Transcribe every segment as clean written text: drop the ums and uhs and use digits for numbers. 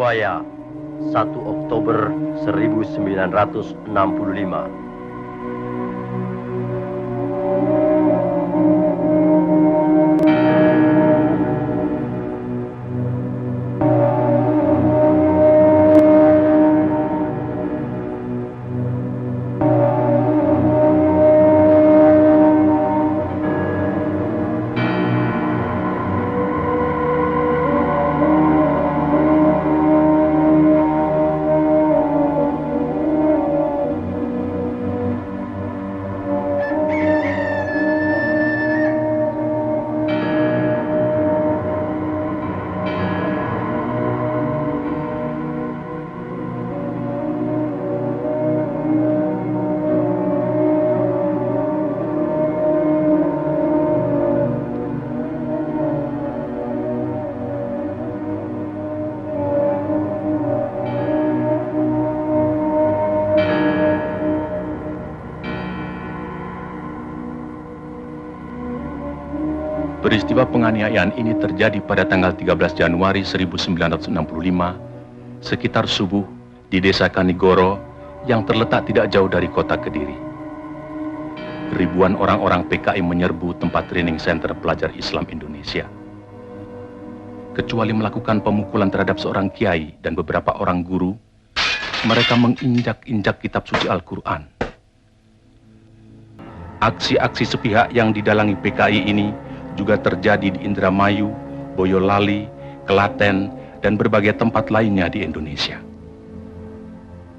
Surabaya, 1 Oktober 1965. Peristiwa penganiayaan ini terjadi pada tanggal 13 Januari 1965, sekitar subuh di desa Kanigoro yang terletak tidak jauh dari kota Kediri. Ribuan orang-orang PKI menyerbu tempat training center pelajar Islam Indonesia. Kecuali melakukan pemukulan terhadap seorang kiai dan beberapa orang guru, mereka menginjak-injak kitab suci Al-Quran. Aksi-aksi sepihak yang didalangi PKI ini juga terjadi di Indramayu, Boyolali, Klaten, dan berbagai tempat lainnya di Indonesia.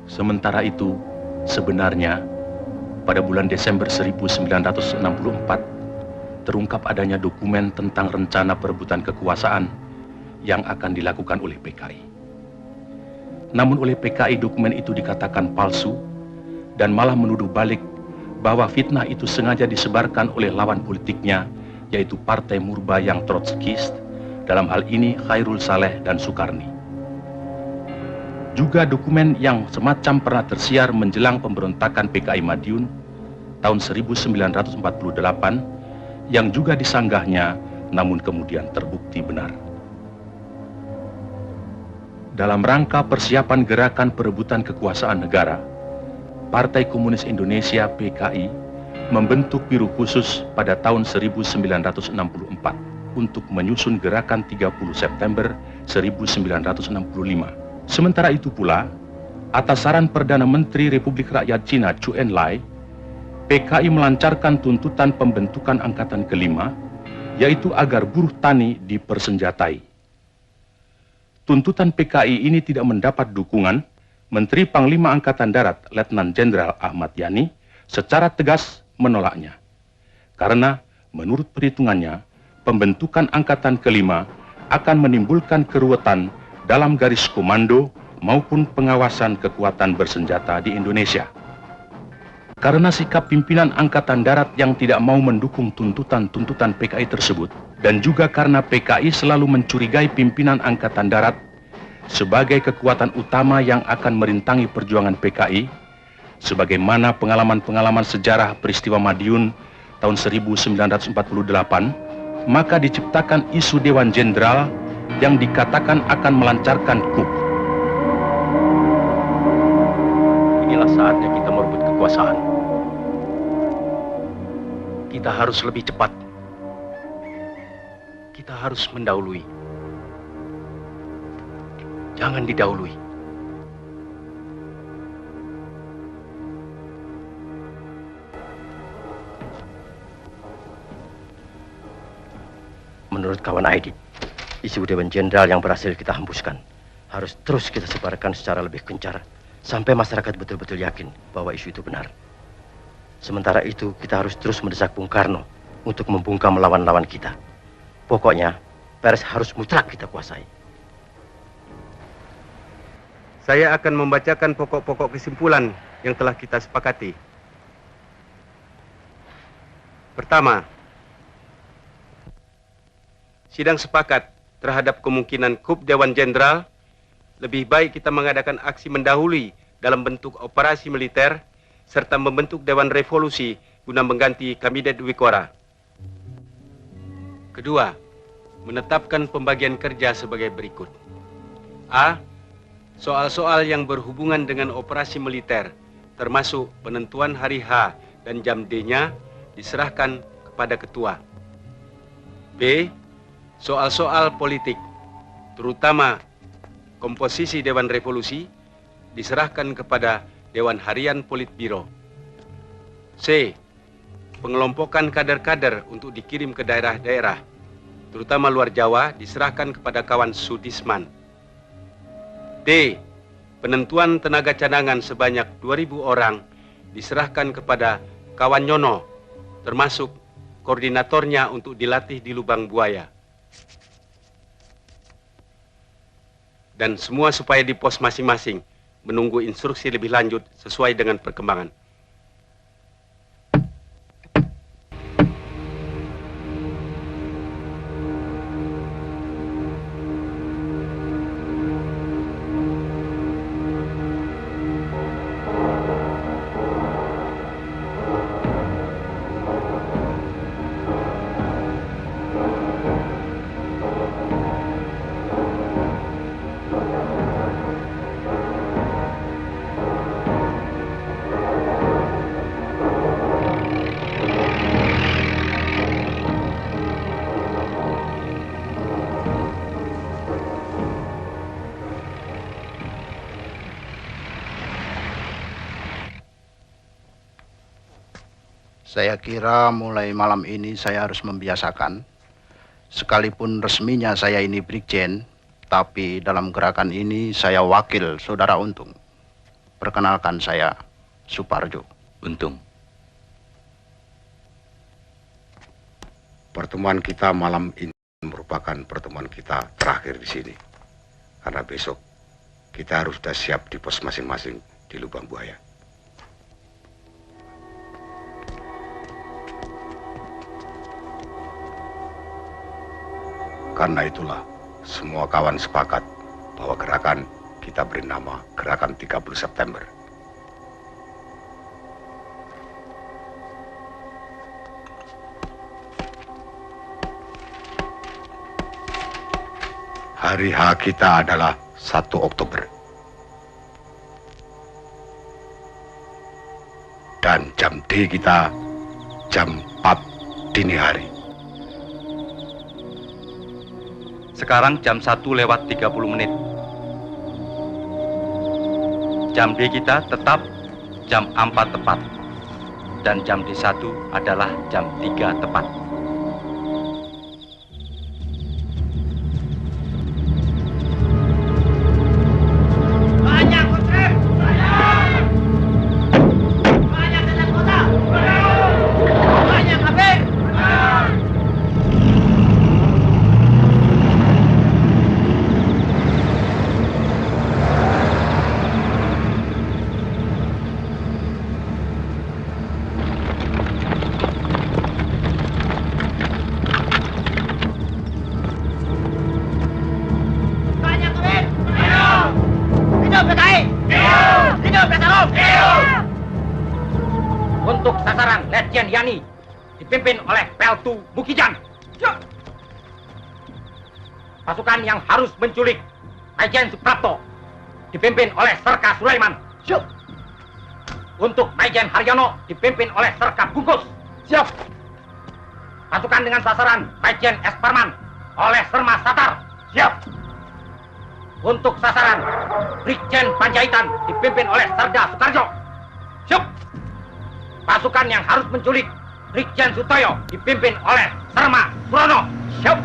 Sementara itu, sebenarnya pada bulan Desember 1964 terungkap adanya dokumen tentang rencana perebutan kekuasaan yang akan dilakukan oleh PKI. Namun oleh PKI dokumen itu dikatakan palsu dan malah menuduh balik bahwa fitnah itu sengaja disebarkan oleh lawan politiknya, yaitu Partai Murba yang Trotskist, dalam hal ini Khairul Saleh dan Sukarni. Juga dokumen yang semacam pernah tersiar menjelang pemberontakan PKI Madiun tahun 1948 yang juga disanggahnya namun kemudian terbukti benar. Dalam rangka persiapan gerakan perebutan kekuasaan negara, Partai Komunis Indonesia PKI membentuk Biro Khusus pada tahun 1964 untuk menyusun gerakan 30 September 1965. Sementara itu pula, atas saran Perdana Menteri Republik Rakyat Cina Zhou Enlai, PKI melancarkan tuntutan pembentukan angkatan kelima, yaitu agar buruh tani dipersenjatai. Tuntutan PKI ini tidak mendapat dukungan. Menteri Panglima Angkatan Darat Letnan Jenderal Ahmad Yani secara tegas menolaknya. Karena menurut perhitungannya, pembentukan angkatan kelima akan menimbulkan keruwetan dalam garis komando maupun pengawasan kekuatan bersenjata di Indonesia. Karena sikap pimpinan Angkatan Darat yang tidak mau mendukung tuntutan-tuntutan PKI tersebut, dan juga karena PKI selalu mencurigai pimpinan Angkatan Darat sebagai kekuatan utama yang akan merintangi perjuangan PKI, sebagaimana pengalaman-pengalaman sejarah peristiwa Madiun tahun 1948, maka diciptakan isu Dewan Jenderal yang dikatakan akan melancarkan coup. Inilah saatnya kita merebut kekuasaan. Kita harus lebih cepat. Kita harus mendahului. Jangan didahului. Menurut kawan Aidit, isu Dewan Jenderal yang berhasil kita hembuskan harus terus kita sebarkan secara lebih gencar sampai masyarakat betul-betul yakin bahwa isu itu benar. Sementara itu, kita harus terus mendesak Bung Karno untuk membungkam lawan-lawan kita. Pokoknya, pers harus mutlak kita kuasai. Saya akan membacakan pokok-pokok kesimpulan yang telah kita sepakati. Pertama, sidang sepakat terhadap kemungkinan coup Dewan Jenderal. Lebih baik kita mengadakan aksi mendahului dalam bentuk operasi militer serta membentuk Dewan Revolusi guna mengganti Kabinet Wikora. Kedua, menetapkan pembagian kerja sebagai berikut. A. Soal-soal yang berhubungan dengan operasi militer, termasuk penentuan hari H dan jam D-nya, diserahkan kepada ketua. B. Soal-soal politik, terutama komposisi Dewan Revolusi, diserahkan kepada Dewan Harian Politbiro. C. Pengelompokan kader-kader untuk dikirim ke daerah-daerah, terutama luar Jawa, diserahkan kepada kawan Sudisman. D. Penentuan tenaga cadangan sebanyak 2.000 orang diserahkan kepada kawan Nyono, termasuk koordinatornya untuk dilatih di Lubang Buaya. Dan semua supaya di pos masing-masing menunggu instruksi lebih lanjut sesuai dengan perkembangan. Saya kira mulai malam ini saya harus membiasakan, sekalipun resminya saya ini Brigjen, tapi dalam gerakan ini saya wakil Saudara Untung. Perkenalkan saya, Suparjo. Untung. Pertemuan kita malam ini merupakan pertemuan kita terakhir di sini. Karena besok kita harus sudah siap di pos masing-masing di Lubang Buaya. Karena itulah semua kawan sepakat bahwa gerakan kita beri nama Gerakan 30 September. Hari H kita adalah 1 Oktober. Dan jam D kita jam 4 dini hari. Sekarang jam 1:30. Jam D kita tetap jam 4 tepat. Dan jam D1 adalah jam 3 tepat. Untuk sasaran Letjen Yani dipimpin oleh Peltu Bukijang. Pasukan yang harus menculik Maijen Suprapto dipimpin oleh Serka Sulaiman. Untuk Maijen Haryono dipimpin oleh Serka Bungkus. Siap. Pasukan dengan sasaran Maijen S. Parman oleh Serma Satar. Siap. Untuk sasaran Brigjen Panjaitan dipimpin oleh Serda Soekarjo. Siap. Pasukan yang harus menculik Brigjen Sutoyo dipimpin oleh Serma Surono. Siap.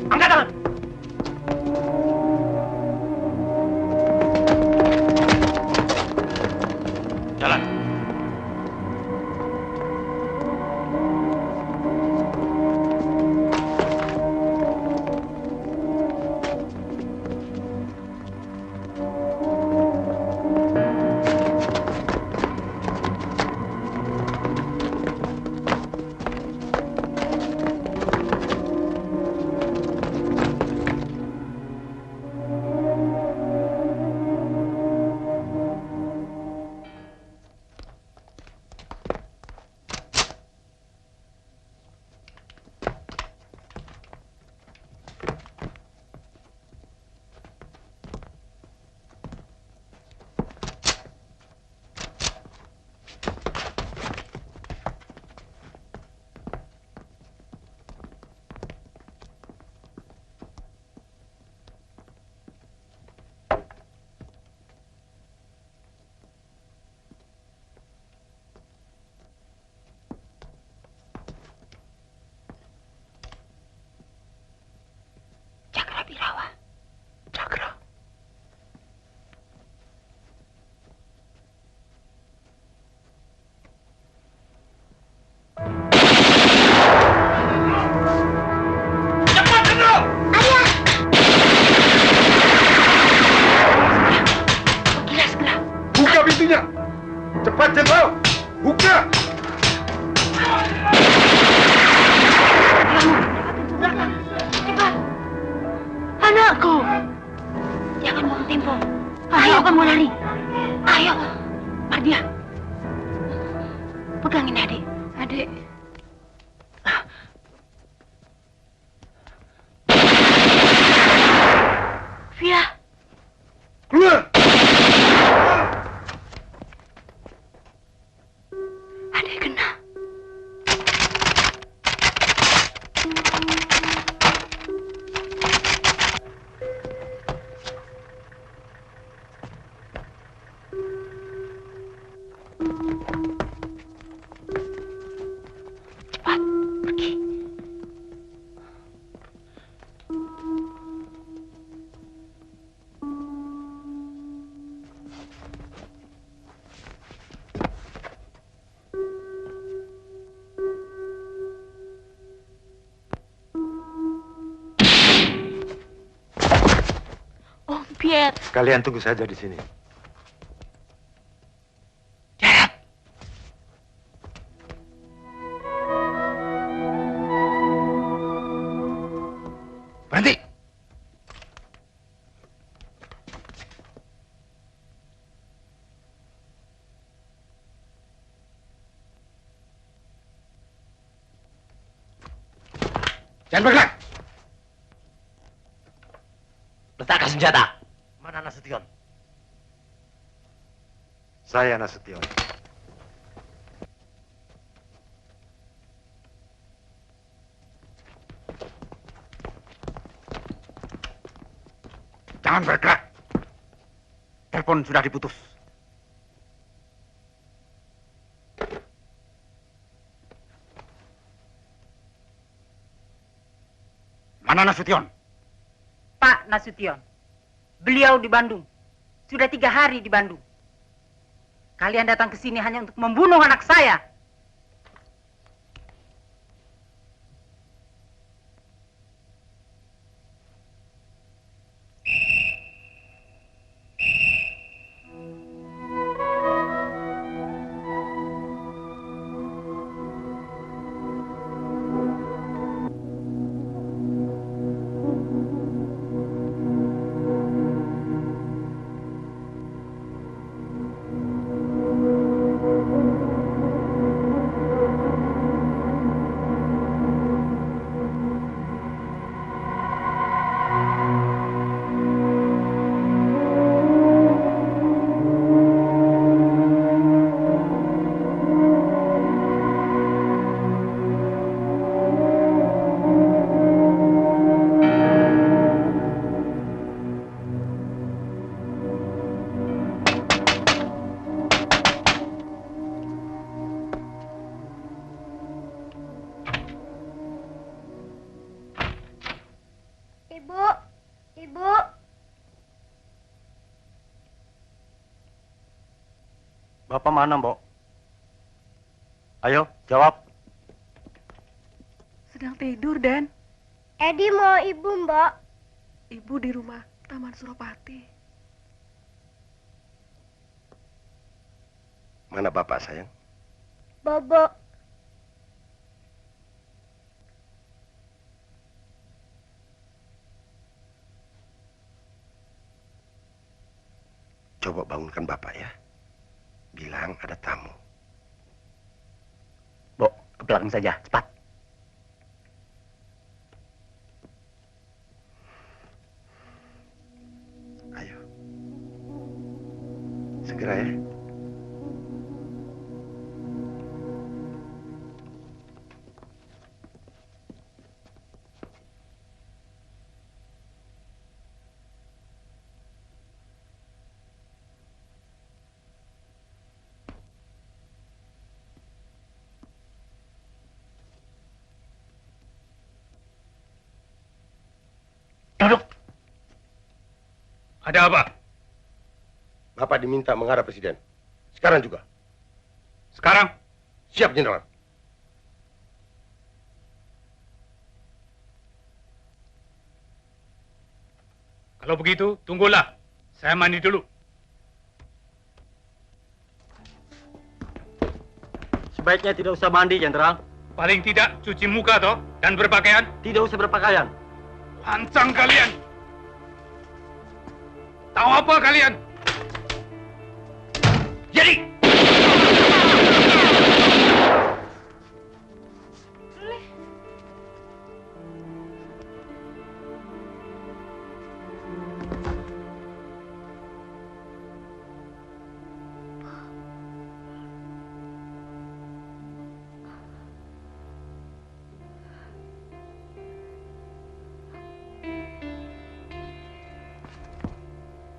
Angkat tangan. Jalan. Cakrabirawa. Cakra. Pergilah segera. Buka pintunya. Cepat, Jenderal. Buka. Cepat. Anakku. Jangan buang tempo. Ayo kamu lari. Ayo. Mardia. Pegangin adik. Adik. Via. Keluar. Adik kena. Cepat, pergi. Om Piet. Kalian tunggu saja di sini. Berhenti. Jangan bergerak. Letakkan senjata. Mana Nasution? Saya Nasution. Jangan bergerak. Telepon sudah diputus. Mana Nasution? Pak Nasution, beliau di Bandung. Sudah 3 hari di Bandung. Kalian datang ke sini hanya untuk membunuh anak saya. Bapak mana, Mbok? Ayo, jawab. Sedang tidur, Den. Edi mau ibu, Mbak. Ibu di rumah Taman Suropati. Mana Bapak, sayang? Bobo. Coba bangunkan Bapak ya. Bilang ada tamu. Bok, ke belakang saja, cepat. Ayo. Segera ya. Duduk. Ada apa? Bapak diminta menghadap Presiden. Sekarang juga. Sekarang? Siap, Jenderal. Kalau begitu, tunggulah. Saya mandi dulu. Sebaiknya tidak usah mandi, Jenderal. Paling tidak cuci muka toh dan berpakaian. Tidak usah berpakaian. Lancang kalian. Tahu apa kalian? Jadi.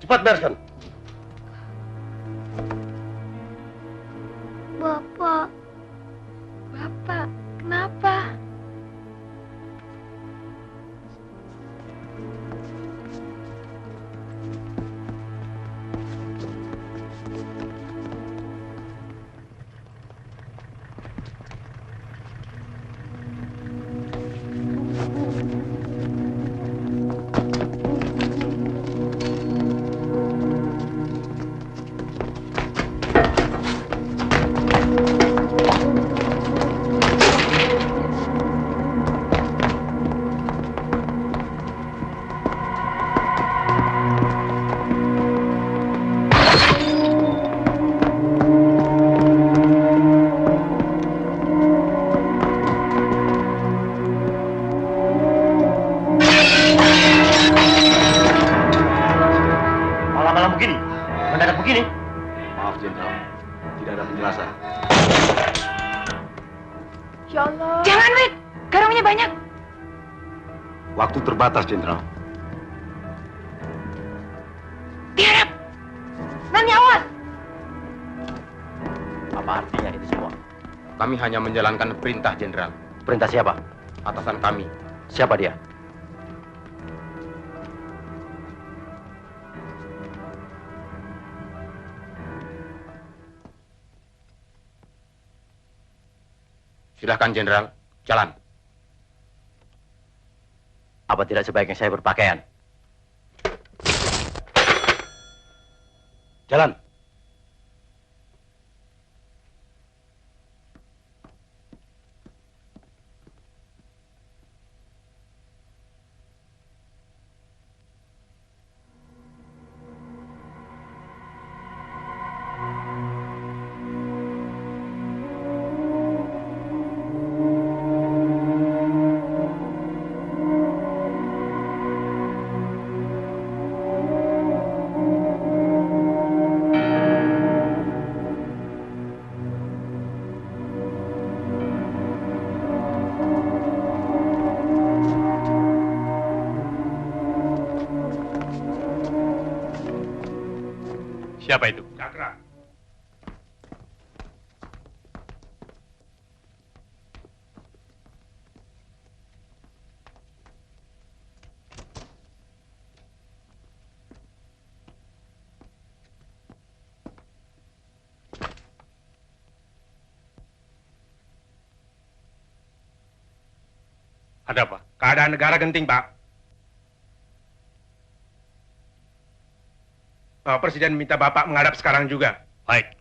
Cepat bereskan. Bapak. Bapak, kenapa? Malam-malam begini, mendadak begini. Maaf, Jenderal. Tidak ada penjelasan. Ya Allah. Jangan, Wid. Garungnya banyak. Waktu terbatas, Jenderal. Tiarap. Nani, awas. Apa artinya itu semua? Kami hanya menjalankan perintah Jenderal. Perintah siapa? Atasan kami. Siapa dia? Silahkan Jenderal, jalan. Apa tidak sebaiknya saya berpakaian? Jalan. Siapa itu? Cakra. Ada apa? Keadaan negara genting, Pak. Presiden minta Bapak menghadap sekarang juga. Baik.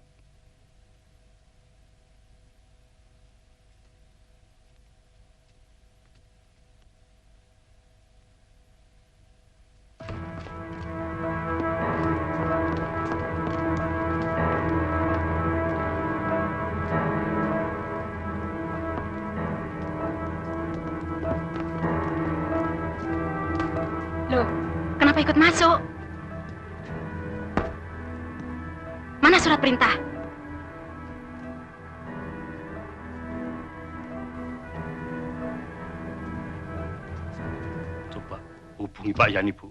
Loh, kenapa ikut masuk? Mana surat perintah? Coba hubungi Pak Yani, Bu.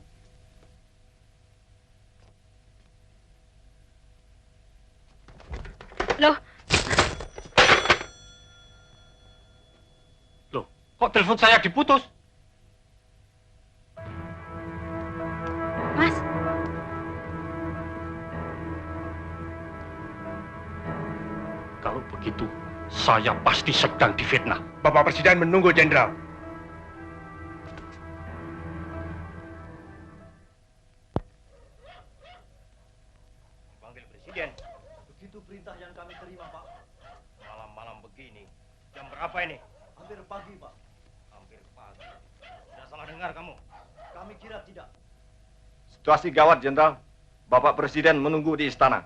Loh, Loh, kok telepon saya diputus? Mas. Kalau begitu, saya pasti sedang difitnah. Bapak Presiden menunggu, Jenderal. Panggil Presiden. Begitu perintah yang kami terima, Pak. Malam-malam begini. Jam berapa ini? Hampir pagi, Pak. Hampir pagi. Tidak salah dengar kamu. Kami kira tidak. Situasi gawat, Jenderal. Bapak Presiden menunggu di istana.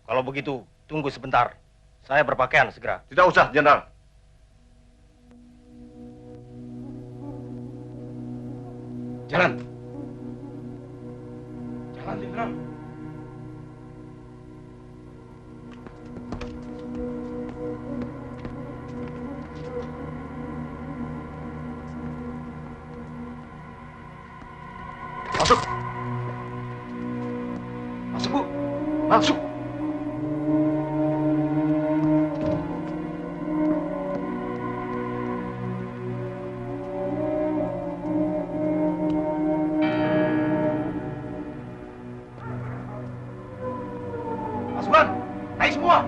Kalau begitu, tunggu sebentar. Saya berpakaian segera. Tidak usah, Jenderal. Jalan. Jalan, Jenderal. Masuk. Masuk, Bu. Masuk. Pasukan, naik semua.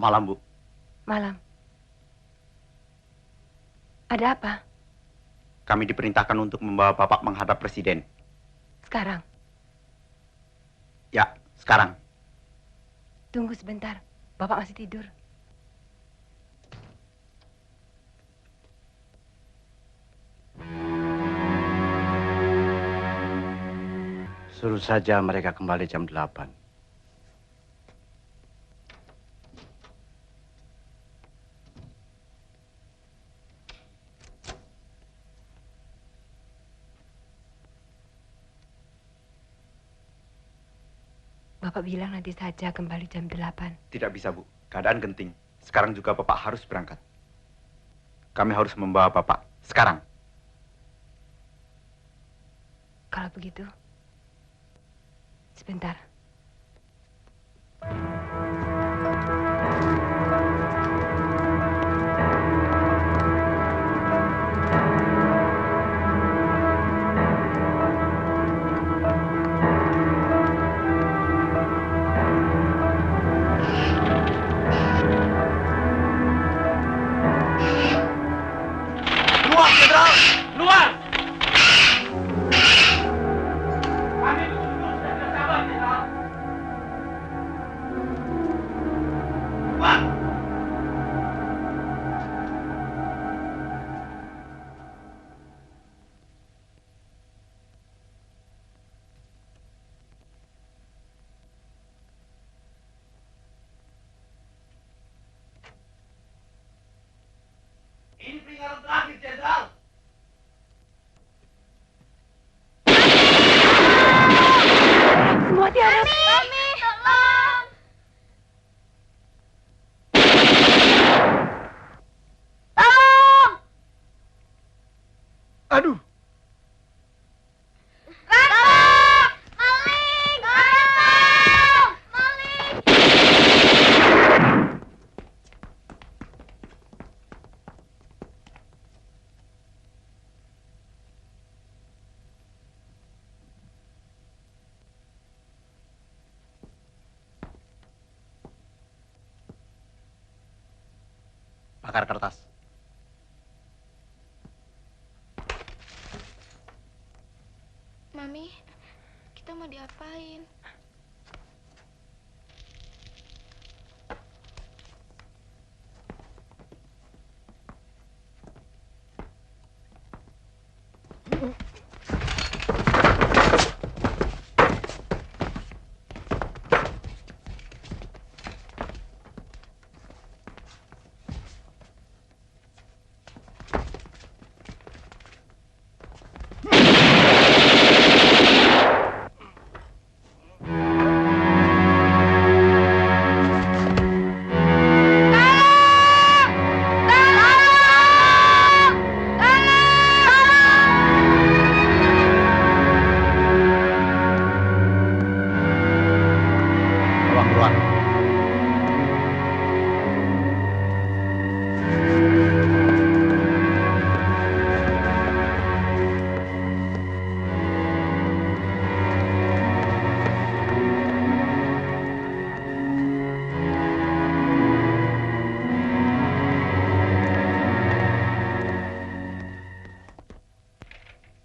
Malam, Bu. Malam. Ada apa? Kami diperintahkan untuk membawa Bapak menghadap Presiden. Sekarang? Ya, sekarang. Tunggu sebentar. Bapak masih tidur. Suruh saja mereka kembali jam 8. Bapak bilang nanti saja kembali jam 8. Tidak bisa, Bu. Keadaan genting. Sekarang juga Bapak harus berangkat. Kami harus membawa Bapak sekarang. Kalau begitu, sebentar. Keluar, Jenderal! Keluar! Ini peringatan terakhir, Jenderal. Semua tiarap. Mami, tolong. akar kertas. Mami, kita mau diapain?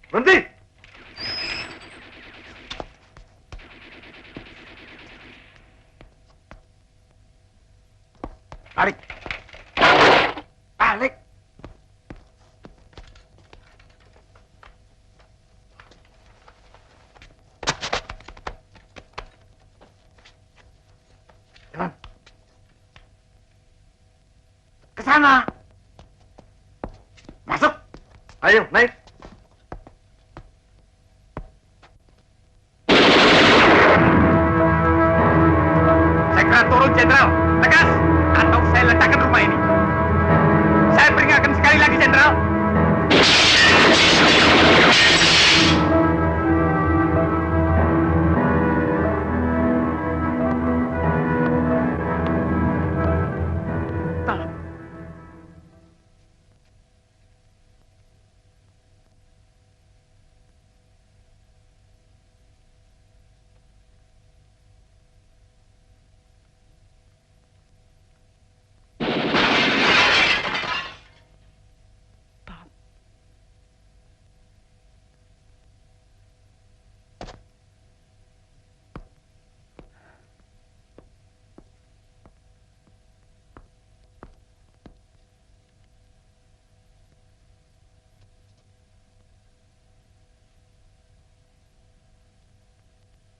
Berhenti! Balik! Balik! Jalan! Ke sana! Masuk! Ayo, naik! Turun, Jenderal. Tegas, atau saya ledakan rumah ini. Saya peringatkan sekali lagi, Jenderal.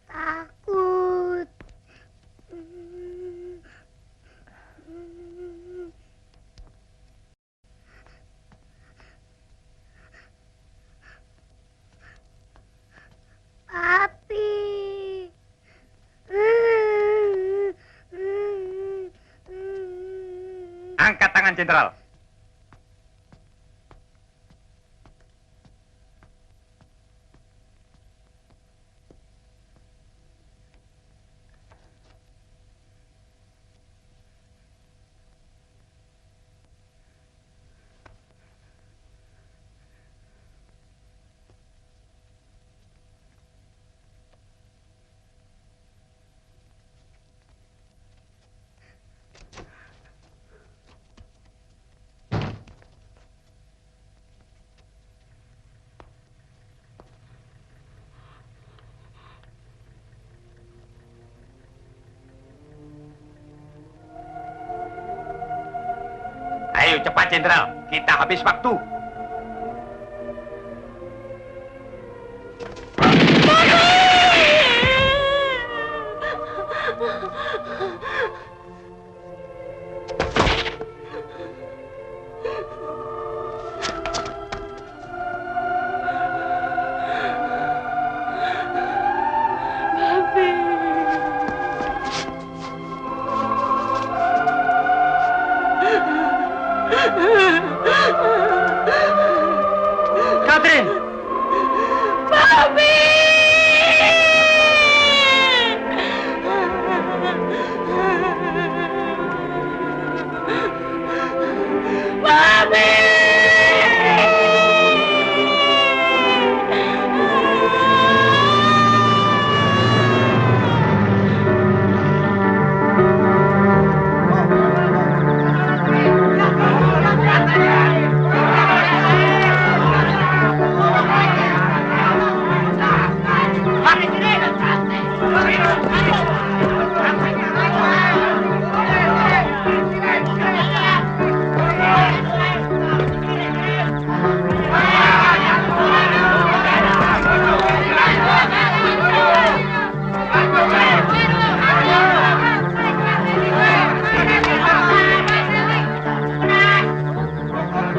Takut. Papi. Angkat tangan, Jenderal. Ayo cepat, Jenderal. Kita habis waktu. Catherine! Papi!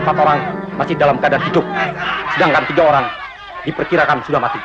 Empat orang masih dalam keadaan hidup, sedangkan 3 orang diperkirakan sudah mati.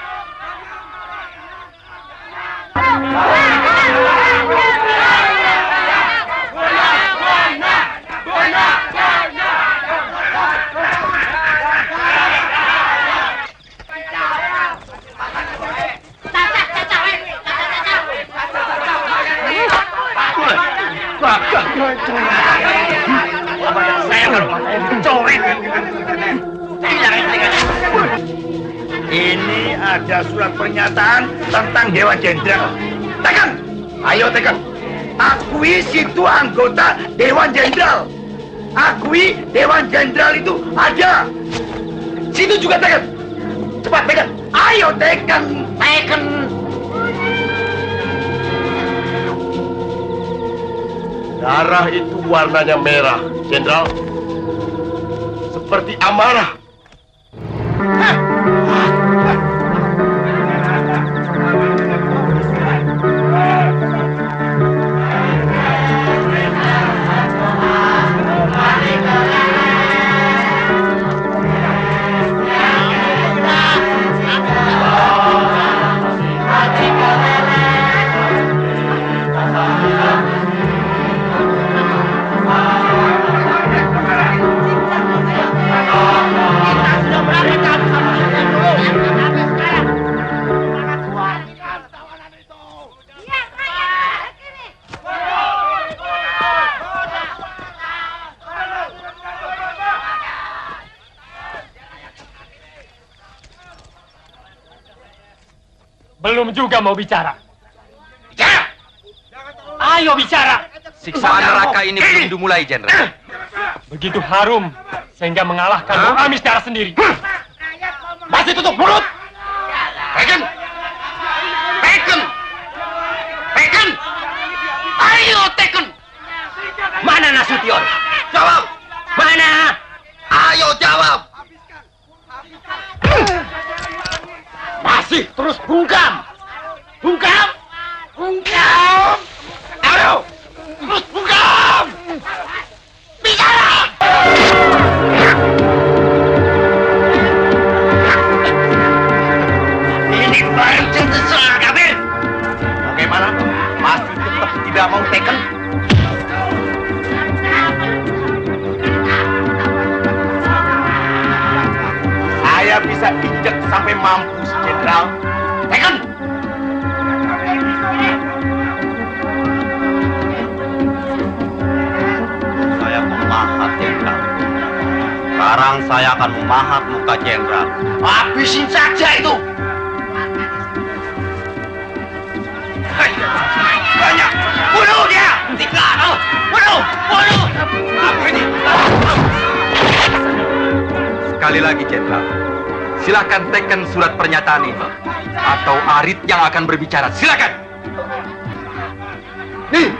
Ini ada surat pernyataan tentang Dewan Jenderal. Tekan! Ayo tekan! Akui situ anggota Dewan Jenderal. Akui Dewan Jenderal itu ada. Situ juga tekan. Cepat tekan. Ayo tekan. Tekan. Darah itu warnanya merah, Jenderal. Seperti amarah. Belum juga mau bicara. Bicara! Ayo bicara! Siksaan neraka ini belum dimulai, Jenderal. Begitu harum, sehingga mengalahkan Bung Amis darah sendiri. Masih tutup mulut! Tekan! Tekan! Tekan! Ayo tekan! Mana Nasution? Jawab! Mana? Ayo jawab! Masih terus bungkam! Bungkam! Bungkam! Ayo! Terus bungkam! Bicara! Ini bancing sesuatu, Kabir! Bagaimana? Masih tetap tidak mau tekan? Saya bisa injek sampai mampus, Jenderal. Tekan! Saya memahat, Jenderal. Sekarang saya akan memahat muka Jenderal. Habisin saja itu! Banyak! Bunuh dia! Bunuh! Bunuh! Apa ini? Sekali lagi, Jenderal. Silakan tekan surat pernyataan ini. Atau Arit yang akan berbicara. Silakan! Nih!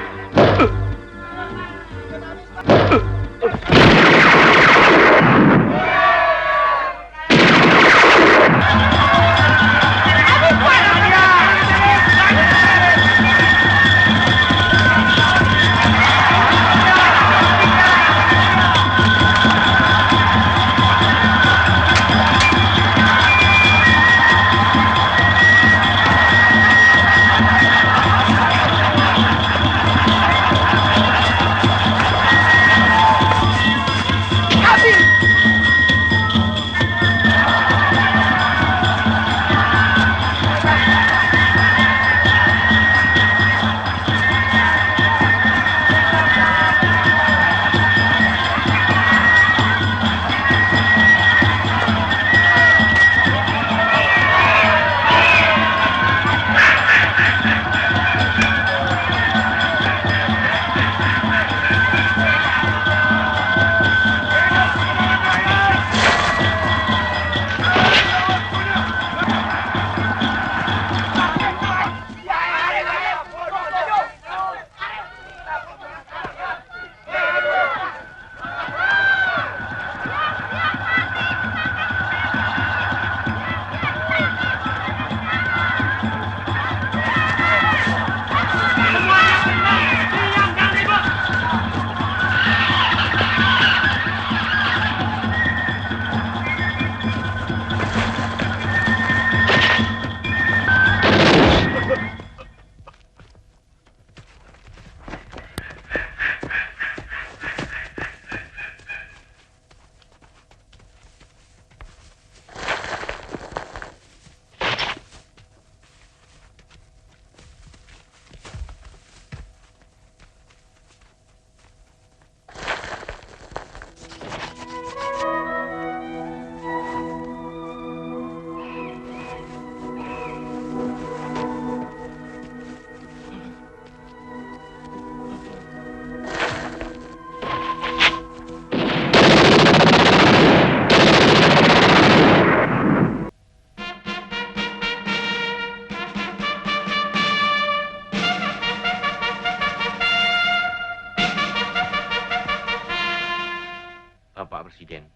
Presiden.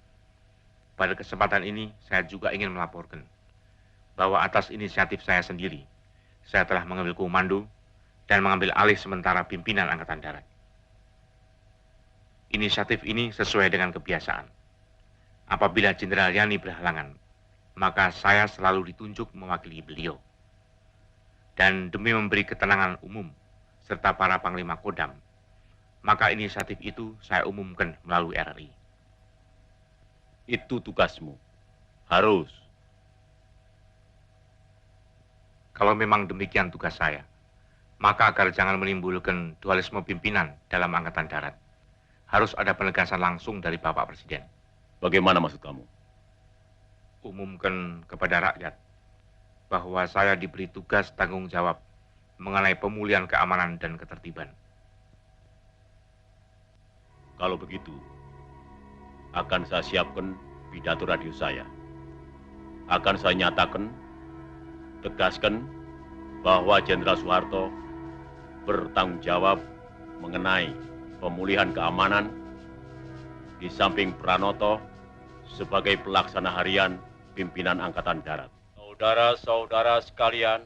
Pada kesempatan ini, saya juga ingin melaporkan bahwa atas inisiatif saya sendiri, saya telah mengambil komando dan mengambil alih sementara pimpinan Angkatan Darat. Inisiatif ini sesuai dengan kebiasaan. Apabila Jenderal Yani berhalangan, maka saya selalu ditunjuk mewakili beliau. Dan demi memberi ketenangan umum serta para Panglima Kodam, maka inisiatif itu saya umumkan melalui RRI. Itu tugasmu. Harus. Kalau memang demikian tugas saya, maka agar jangan menimbulkan dualisme pimpinan dalam Angkatan Darat, harus ada penegasan langsung dari Bapak Presiden. Bagaimana maksud kamu? Umumkan kepada rakyat bahwa saya diberi tugas tanggung jawab mengenai pemulihan keamanan dan ketertiban. Kalau begitu, akan saya siapkan pidato radio saya. Akan saya nyatakan, tegaskan bahwa Jenderal Soeharto bertanggung jawab mengenai pemulihan keamanan di samping Pranoto sebagai pelaksana harian pimpinan Angkatan Darat. Saudara-saudara sekalian,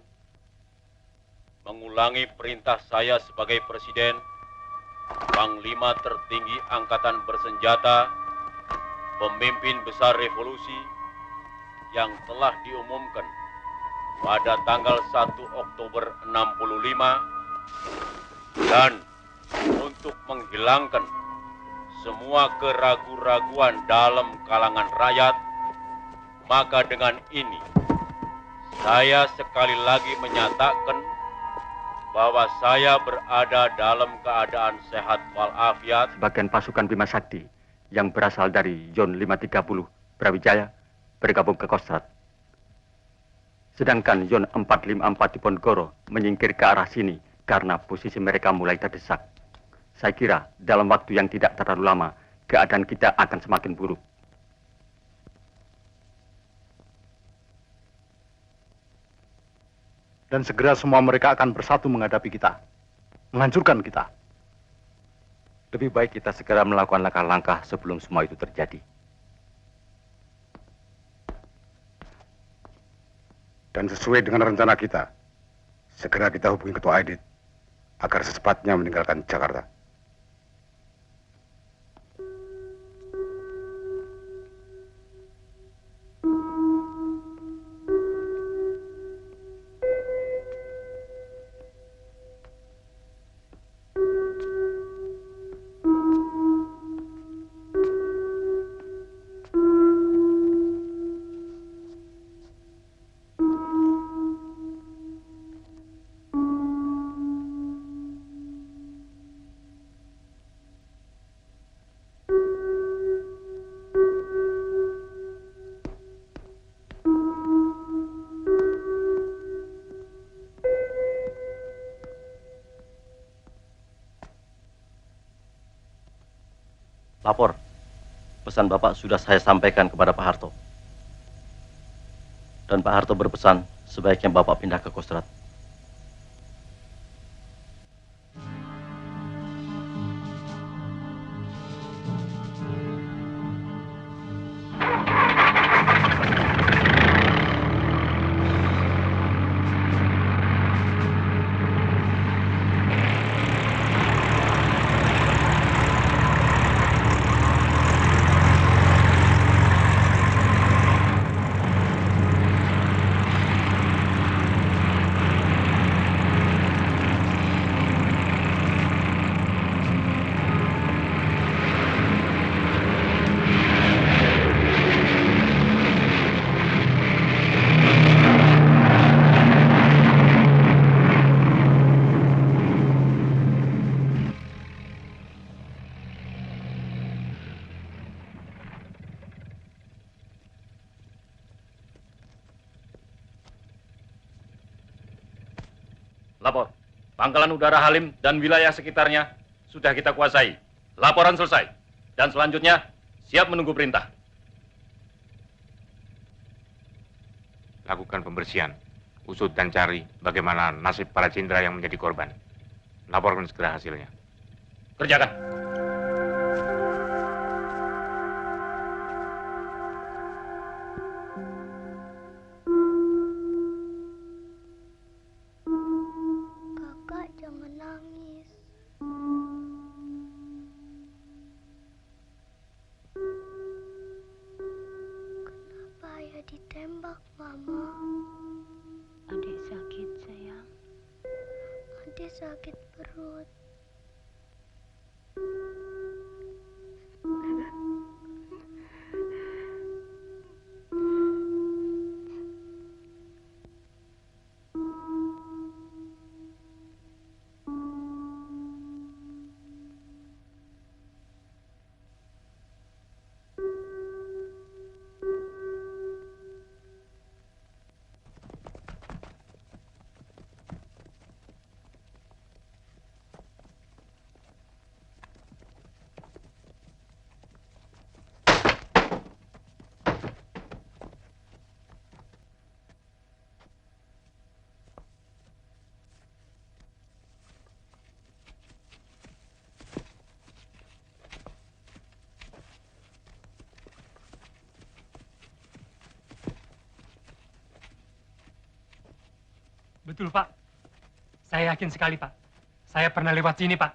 mengulangi perintah saya sebagai Presiden, Panglima tertinggi Angkatan Bersenjata, pemimpin besar revolusi yang telah diumumkan pada tanggal 1 Oktober 65 dan untuk menghilangkan semua keraguan-raguan dalam kalangan rakyat, maka dengan ini saya sekali lagi menyatakan bahwa saya berada dalam keadaan sehat walafiat. Sebagian pasukan Bima Sakti yang berasal dari Zon 530 Brawijaya bergabung ke Kostrad. Sedangkan Zon 454 di Ponegoro menyingkir ke arah sini karena posisi mereka mulai terdesak. Saya kira dalam waktu yang tidak terlalu lama, keadaan kita akan semakin buruk. Dan segera semua mereka akan bersatu menghadapi kita, menghancurkan kita. Lebih baik kita segera melakukan langkah-langkah sebelum semua itu terjadi. Dan sesuai dengan rencana kita, segera kita hubungi Ketua Aidit agar secepatnya meninggalkan Jakarta. Lapor, pesan Bapak sudah saya sampaikan kepada Pak Harto. Dan Pak Harto berpesan sebaiknya Bapak pindah ke Kostrad. Lapor, Pangkalan Udara Halim dan wilayah sekitarnya sudah kita kuasai. Laporan selesai. Dan selanjutnya, siap menunggu perintah. Lakukan pembersihan, usut dan cari bagaimana nasib para jenderal yang menjadi korban. Laporkan segera hasilnya. Kerjakan. sakit perut. Betul, Pak. Saya yakin sekali, Pak. Saya pernah lewat sini, Pak.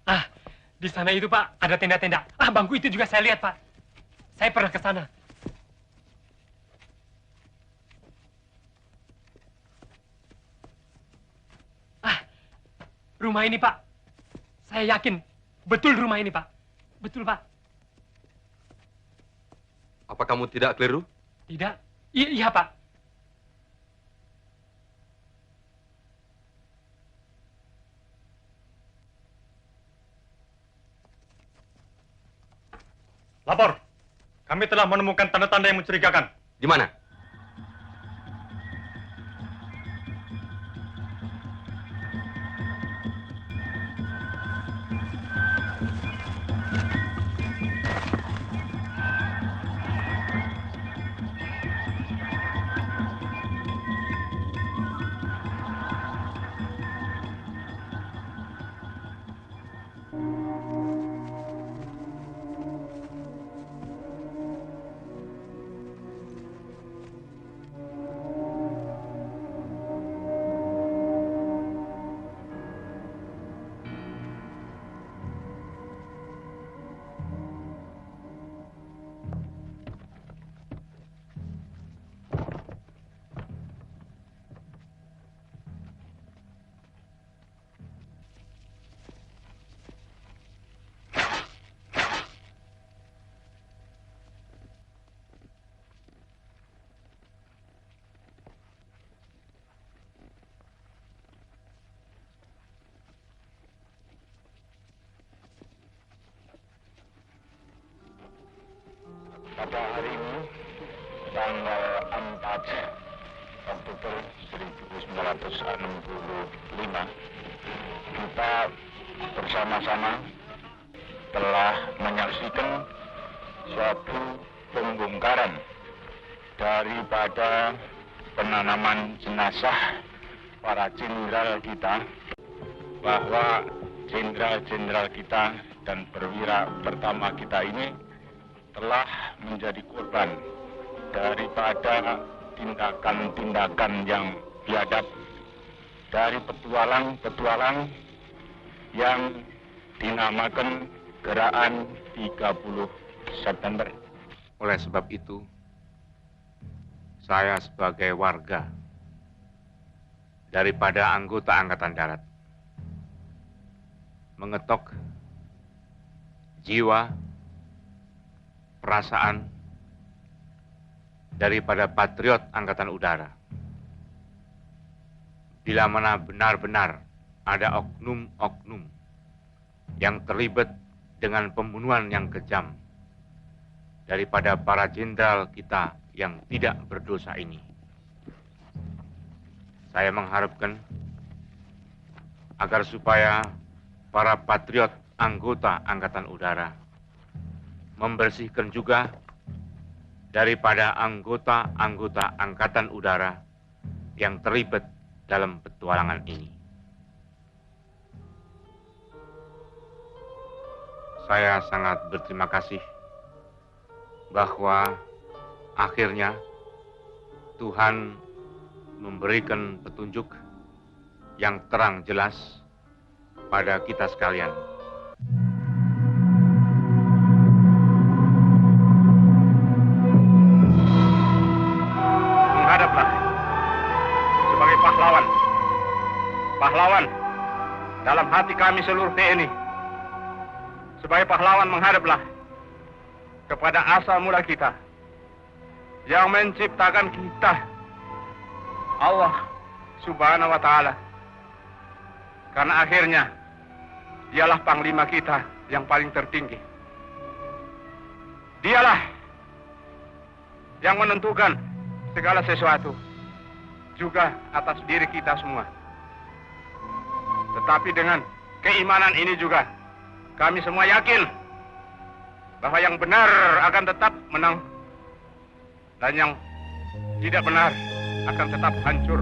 Ah, di sana itu, Pak, ada tenda-tenda. Ah, bangku itu juga saya lihat, Pak. Saya pernah ke sana. Ah, rumah ini, Pak. Saya yakin betul rumah ini, Pak. Betul, Pak. Apa kamu tidak keliru? Tidak. Iya, Pak. Lapor. Kami telah menemukan tanda-tanda yang mencurigakan. Di mana? Pada hari ini, tanggal 4 Oktober 1965, kita bersama-sama telah menyaksikan suatu pembongkaran daripada penanaman jenazah para jenderal kita, bahwa jenderal-jenderal kita dan perwira pertama kita ini telah menjadi korban daripada tindakan-tindakan yang biadab dari petualang-petualang yang dinamakan Gerakan 30 September. Oleh sebab itu, saya sebagai warga daripada anggota Angkatan Darat mengetok jiwa, perasaan daripada patriot Angkatan Udara. Bila mana benar-benar ada oknum-oknum yang terlibat dengan pembunuhan yang kejam daripada para jenderal kita yang tidak berdosa ini. Saya mengharapkan agar supaya para patriot anggota Angkatan Udara membersihkan juga daripada anggota-anggota Angkatan Udara yang terlibat dalam petualangan ini. Saya sangat berterima kasih bahwa akhirnya Tuhan memberikan petunjuk yang terang jelas pada kita sekalian. Menghadaplah sebagai pahlawan pahlawan dalam hati kami seluruh TNI. Sebagai pahlawan menghadaplah kepada asal mula kita yang menciptakan kita, Allah Subhanahu wa Ta'ala. Karena akhirnya dialah panglima kita yang paling tertinggi. Dialah yang menentukan segala sesuatu, juga atas diri kita semua. Tetapi dengan keimanan ini juga kami semua yakin bahwa yang benar akan tetap menang dan yang tidak benar akan tetap hancur.